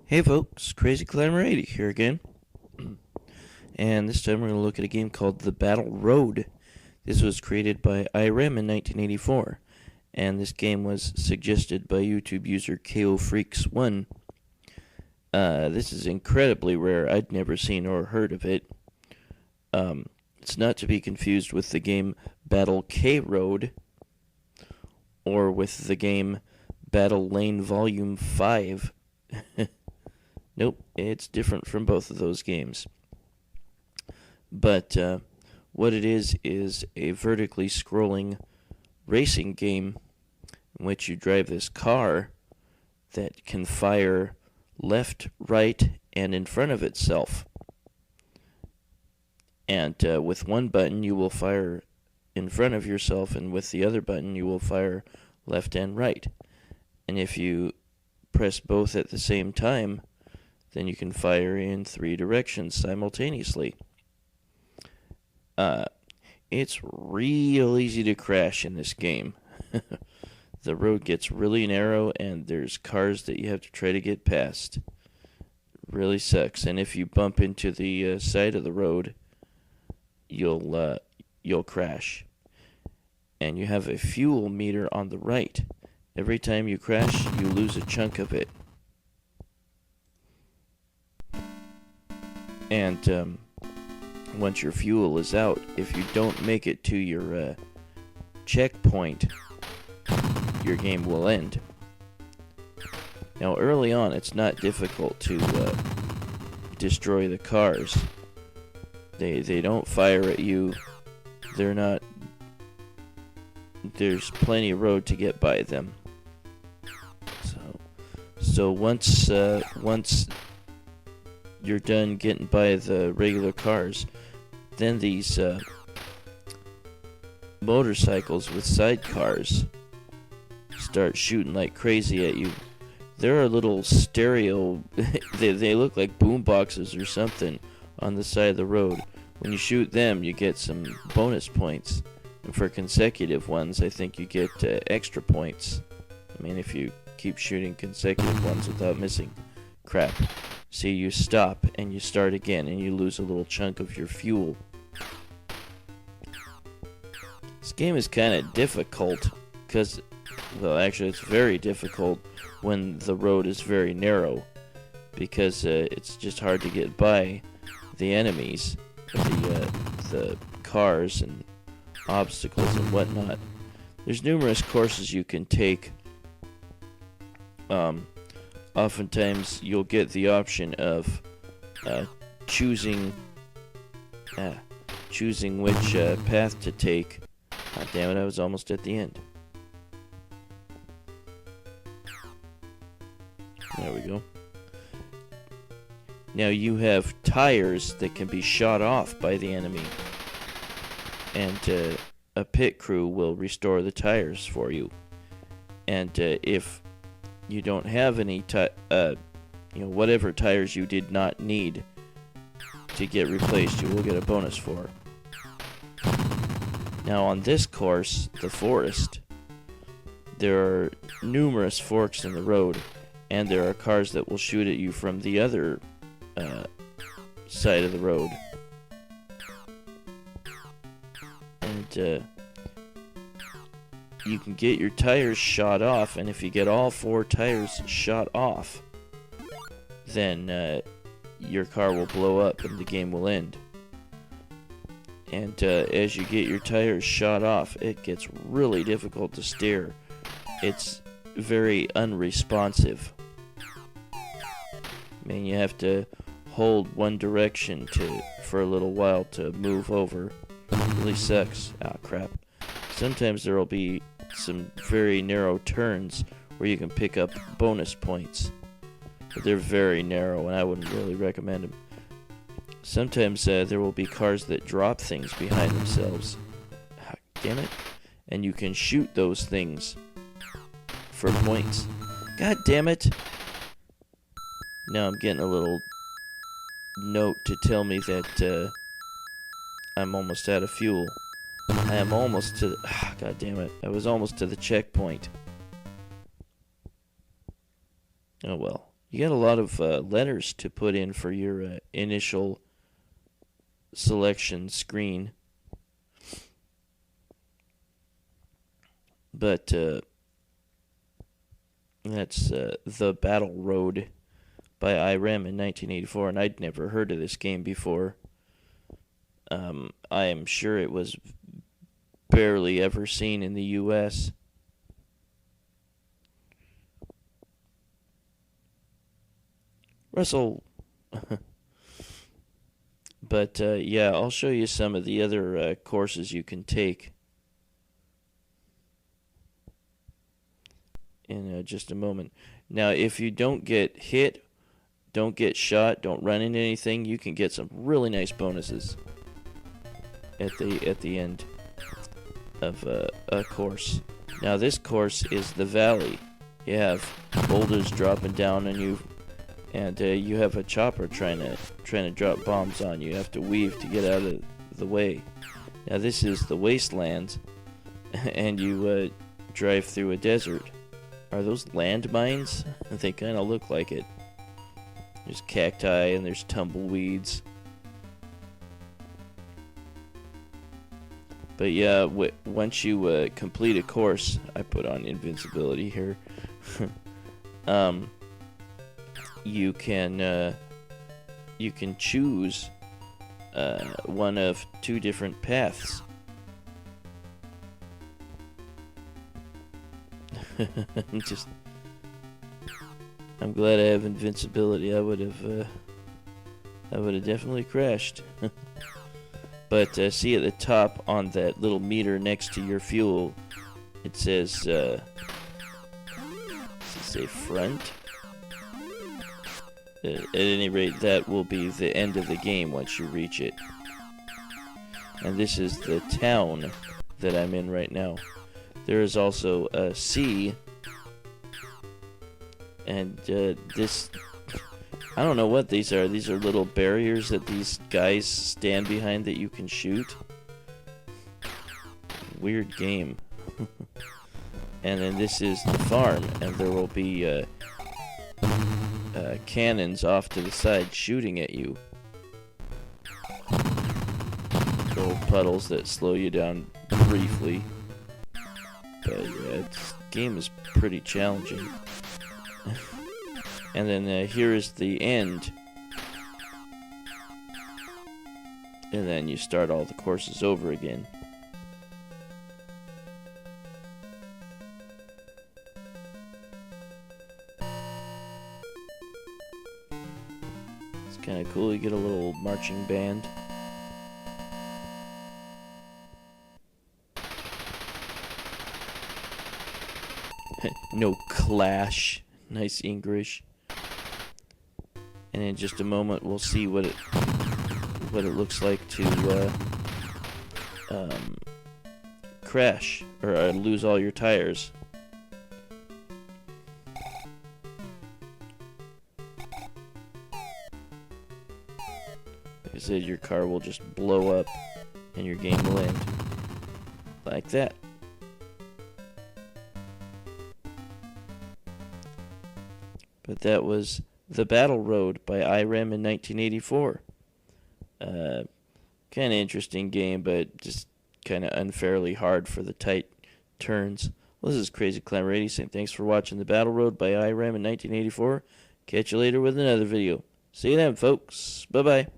Hey folks, Crazy Climber 80 here again. And this time we're going to look at a game called The Battle Road. This was created by Irem in 1984. And this game was suggested by YouTube user KOFreaks1. This is incredibly rare. I'd never seen or heard of it. It's not to be confused with the game Battle K Road or with the game Battle Lane Volume 5. Nope, it's different from both of those games. But what it is a vertically scrolling racing game in which you drive this car that can fire left, right, and in front of itself. And with one button you will fire in front of yourself, and with the other button you will fire left and right. And if you press both at the same time, then you can fire in 3 directions simultaneously. It's real easy to crash in this game. The road gets really narrow and there's cars that you have to try to get past. Really sucks. And if you bump into the side of the road, you'll crash. And you have a fuel meter on the right. Every time you crash, you lose a chunk of it. And once your fuel is out, if you don't make it to your checkpoint, your game will end. Now, early on, it's not difficult to destroy the cars. They don't fire at you. There's plenty of road to get by them. So once you're done getting by the regular cars, then these motorcycles with sidecars start shooting like crazy at you. There are little stereo, they look like boom boxes or something on the side of the road. When you shoot them, you get some bonus points. And for consecutive ones, I think you get extra points. I mean, if you keep shooting consecutive ones without missing. Crap. See, you stop and you start again and you lose a little chunk of your fuel. This game is kind of difficult because, well, actually it's very difficult when the road is very narrow because it's just hard to get by the enemies, the cars and obstacles and whatnot. There's numerous courses you can take. Oftentimes you'll get the option of choosing which path to take. God damn it, I was almost at the end. There we go. Now you have tires that can be shot off by the enemy, and a pit crew will restore the tires for you. And if you don't have any whatever tires you did not need to get replaced, you will get a bonus for. Now on this course, the forest, there are numerous forks in the road, and there are cars that will shoot at you from the other side of the road. And you can get your tires shot off, and if you get all 4 tires shot off, then your car will blow up and the game will end. And as you get your tires shot off, it gets really difficult to steer. It's very unresponsive. I mean, you have to hold one direction for a little while to move over. It really sucks. Ah, crap. Sometimes there will be some very narrow turns where you can pick up bonus points, but they're very narrow and I wouldn't really recommend them. Sometimes there will be cars that drop things behind themselves. Ah, damn it. And you can shoot those things for points. God damn it. Now I'm getting a little note to tell me that I'm almost out of fuel. I am almost to God damn it. I was almost to the checkpoint. Oh well. You got a lot of letters to put in for your initial selection screen. But that's The Battle Road by Irem in 1984, and I'd never heard of this game before. I am sure it was barely ever seen in the U.S. Russell. But yeah, I'll show you some of the other courses you can take in just a moment. Now, if you don't get hit, don't get shot, don't run into anything, you can get some really nice bonuses at the end of a course. Now, this course is the valley. You have boulders dropping down on you, and you have a chopper trying to drop bombs on you. You have to weave to get out of the way. Now, this is the wasteland, and you drive through a desert. Are those landmines? They kind of look like it. There's cacti and there's tumbleweeds. But yeah, once you complete a course, I put on invincibility here. You can choose one of two different paths. I'm glad I have invincibility. I would have definitely crashed. But see at the top on that little meter next to your fuel, it says, does it say front? At any rate, that will be the end of the game once you reach it. And this is the town that I'm in right now. There is also a sea, and this, I don't know what these are. These are little barriers that these guys stand behind that you can shoot. Weird game. And then this is the farm, and there will be cannons off to the side shooting at you. Little puddles that slow you down briefly. But yeah, this game is pretty challenging. And then here is the end. And then you start all the courses over again. It's kind of cool. You get a little marching band. No clash. Nice English. And in just a moment, we'll see what it looks like to crash or lose all your tires. Like I said, your car will just blow up, and your game will end like that. But that was The Battle Road by Irem in 1984. Kind of interesting game, but just kind of unfairly hard for the tight turns. Well, this is Crazy Climber 80 saying thanks for watching The Battle Road by Irem in 1984. Catch you later with another video. See you then, folks. Bye-bye.